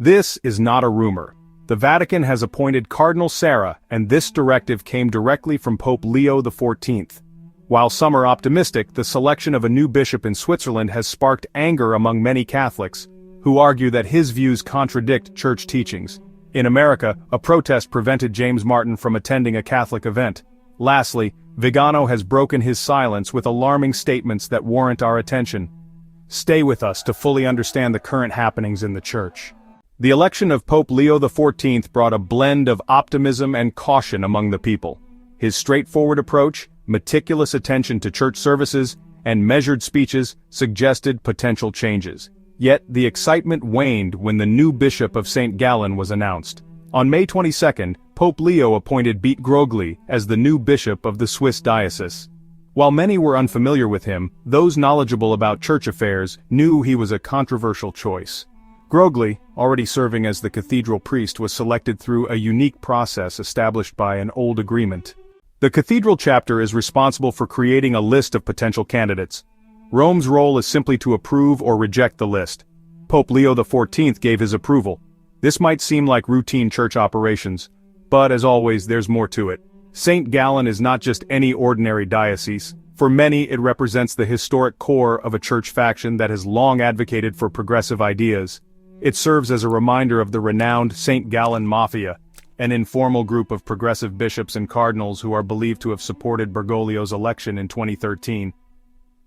This is not a rumor. The Vatican has appointed Cardinal Sarah, and this directive came directly from Pope Leo XIV. While some are optimistic, the selection of a new bishop in Switzerland has sparked anger among many Catholics, who argue that his views contradict church teachings. In America, a protest prevented James Martin from attending a Catholic event. Lastly, Vigano has broken his silence with alarming statements that warrant our attention. Stay with us to fully understand the current happenings in the Church. The election of Pope Leo XIV brought a blend of optimism and caution among the people. His straightforward approach, meticulous attention to church services, and measured speeches suggested potential changes. Yet, the excitement waned when the new bishop of St. Gallen was announced. On May 22, Pope Leo appointed Beat Grogli as the new bishop of the Swiss diocese. While many were unfamiliar with him, those knowledgeable about church affairs knew he was a controversial choice. Grogli, already serving as the cathedral priest, was selected through a unique process established by an old agreement. The cathedral chapter is responsible for creating a list of potential candidates. Rome's role is simply to approve or reject the list. Pope Leo XIV gave his approval. This might seem like routine church operations, but as always there's more to it. St. Gallen is not just any ordinary diocese. For many it represents the historic core of a church faction that has long advocated for progressive ideas. It serves as a reminder of the renowned St. Gallen Mafia, an informal group of progressive bishops and cardinals who are believed to have supported Bergoglio's election in 2013.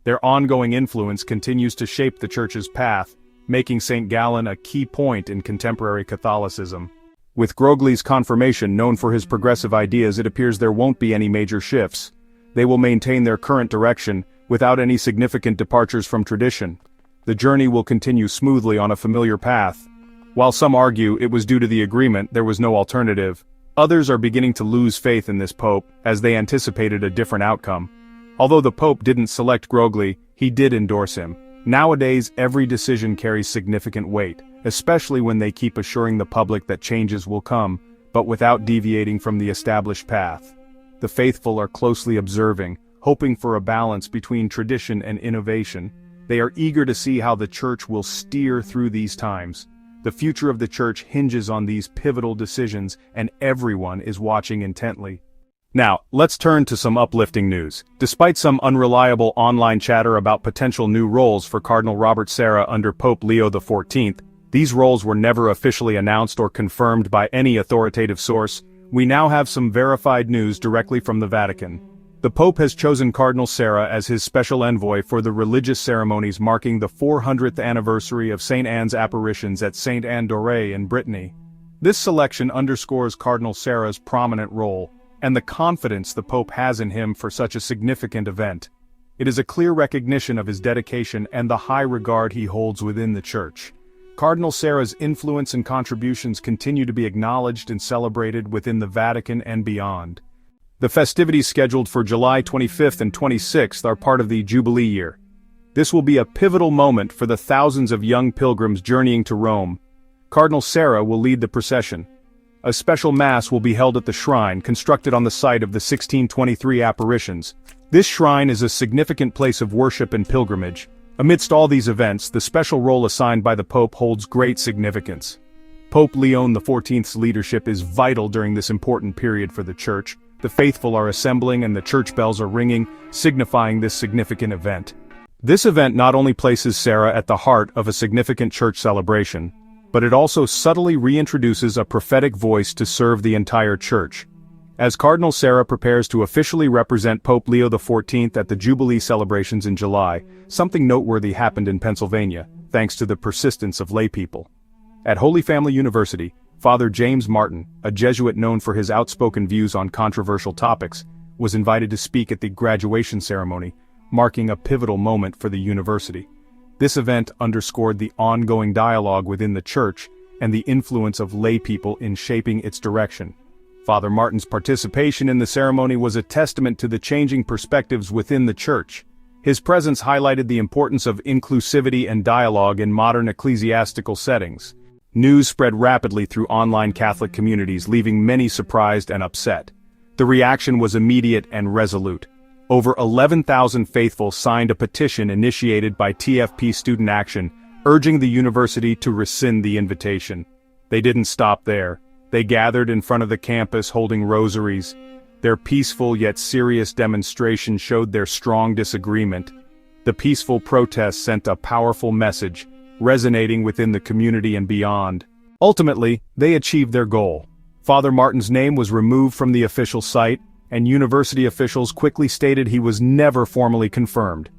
Their ongoing influence continues to shape the Church's path, making St. Gallen a key point in contemporary Catholicism. With Grogli's confirmation known for his progressive ideas, it appears there won't be any major shifts. They will maintain their current direction, without any significant departures from tradition. The journey will continue smoothly on a familiar path. While some argue it was due to the agreement, there was no alternative. Others are beginning to lose faith in this pope, as they anticipated a different outcome. Although the pope didn't select Grogli, he did endorse him. Nowadays, every decision carries significant weight, especially when they keep assuring the public that changes will come, but without deviating from the established path. The faithful are closely observing, hoping for a balance between tradition and innovation. They are eager to see how the Church will steer through these times. The future of the Church hinges on these pivotal decisions, and everyone is watching intently. Now, let's turn to some uplifting news. Despite some unreliable online chatter about potential new roles for Cardinal Sarah under Pope Leo XIV, these roles were never officially announced or confirmed by any authoritative source. We now have some verified news directly from the Vatican. The Pope has chosen Cardinal Sarah as his special envoy for the religious ceremonies marking the 400th anniversary of St. Anne's apparitions at St. Anne d'Auray in Brittany. This selection underscores Cardinal Sarah's prominent role, and the confidence the Pope has in him for such a significant event. It is a clear recognition of his dedication and the high regard he holds within the Church. Cardinal Sarah's influence and contributions continue to be acknowledged and celebrated within the Vatican and beyond. The festivities scheduled for July 25th and 26th are part of the Jubilee year. This will be a pivotal moment for the thousands of young pilgrims journeying to Rome. Cardinal Sarah will lead the procession. A special mass will be held at the shrine constructed on the site of the 1623 apparitions. This shrine is a significant place of worship and pilgrimage. Amidst all these events, the special role assigned by the Pope holds great significance. Pope Leo XIV's leadership is vital during this important period for the Church. The faithful are assembling and the church bells are ringing, signifying this significant event. This event not only places Sarah at the heart of a significant church celebration, but it also subtly reintroduces a prophetic voice to serve the entire Church. As Cardinal Sarah prepares to officially represent Pope Leo XIV at the Jubilee celebrations in July, something noteworthy happened in Pennsylvania, thanks to the persistence of laypeople. At Holy Family University, Father James Martin, a Jesuit known for his outspoken views on controversial topics, was invited to speak at the graduation ceremony, marking a pivotal moment for the university. This event underscored the ongoing dialogue within the Church and the influence of laypeople in shaping its direction. Father Martin's participation in the ceremony was a testament to the changing perspectives within the Church. His presence highlighted the importance of inclusivity and dialogue in modern ecclesiastical settings. News spread rapidly through online Catholic communities, leaving many surprised and upset. The reaction was immediate and resolute. Over 11,000 faithful signed a petition initiated by TFP Student Action, urging the university to rescind the invitation. They didn't stop there. They gathered in front of the campus holding rosaries. Their peaceful yet serious demonstration showed their strong disagreement. The peaceful protest sent a powerful message, resonating within the community and beyond. Ultimately, they achieved their goal. Father Martin's name was removed from the official site, and university officials quickly stated he was never formally confirmed.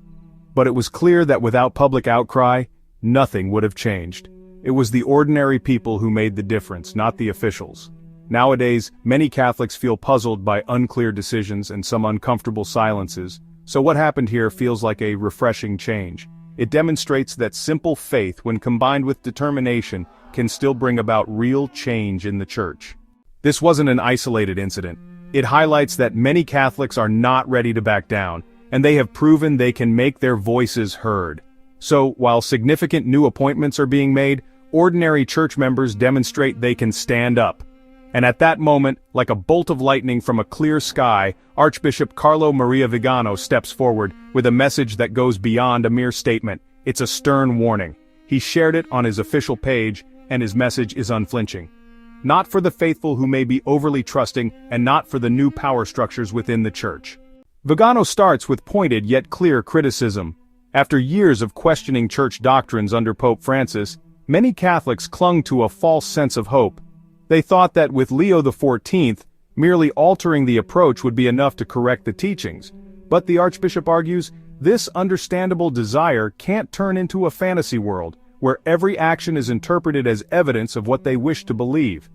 But it was clear that without public outcry, nothing would have changed. It was the ordinary people who made the difference, not the officials. Nowadays, many Catholics feel puzzled by unclear decisions and some uncomfortable silences, so what happened here feels like a refreshing change. It demonstrates that simple faith, when combined with determination, can still bring about real change in the Church. This wasn't an isolated incident. It highlights that many Catholics are not ready to back down, and they have proven they can make their voices heard. So, while significant new appointments are being made, ordinary church members demonstrate they can stand up. And at that moment, like a bolt of lightning from a clear sky, Archbishop Carlo Maria Vigano steps forward with a message that goes beyond a mere statement. It's a stern warning. He shared it on his official page, and his message is unflinching. Not for the faithful who may be overly trusting, and not for the new power structures within the Church. Vigano starts with pointed yet clear criticism. After years of questioning Church doctrines under Pope Francis, many Catholics clung to a false sense of hope. They thought that with Leo XIV, merely altering the approach would be enough to correct the teachings. But the Archbishop argues, this understandable desire can't turn into a fantasy world, where every action is interpreted as evidence of what they wish to believe.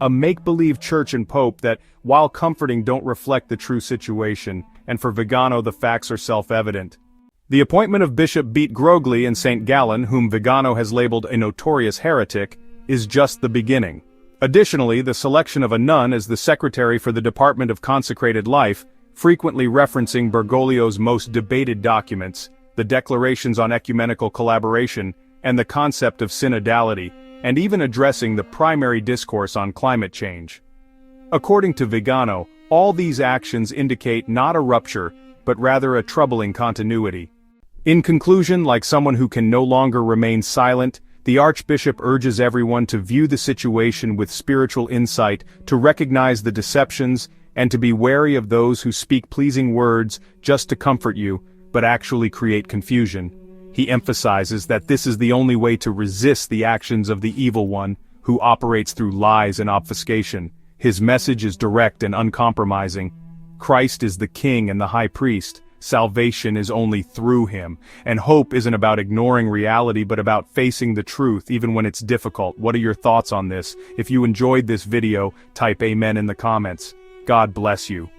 A make-believe Church and Pope that, while comforting, don't reflect the true situation, and for Vigano the facts are self-evident. The appointment of Bishop Beat Grogli and St. Gallen, whom Vigano has labeled a notorious heretic, is just the beginning. Additionally, the selection of a nun as the secretary for the Department of Consecrated Life, frequently referencing Bergoglio's most debated documents, the Declarations on Ecumenical Collaboration, and the concept of synodality, and even addressing the primary discourse on climate change. According to Vigano, all these actions indicate not a rupture, but rather a troubling continuity. In conclusion, like someone who can no longer remain silent, the Archbishop urges everyone to view the situation with spiritual insight, to recognize the deceptions, and to be wary of those who speak pleasing words just to comfort you, but actually create confusion. He emphasizes that this is the only way to resist the actions of the evil one, who operates through lies and obfuscation. His message is direct and uncompromising. Christ is the King and the High Priest. Salvation is only through him, and hope isn't about ignoring reality but about facing the truth even when it's difficult. What are your thoughts on this? If you enjoyed this video, type Amen in the comments. God bless you.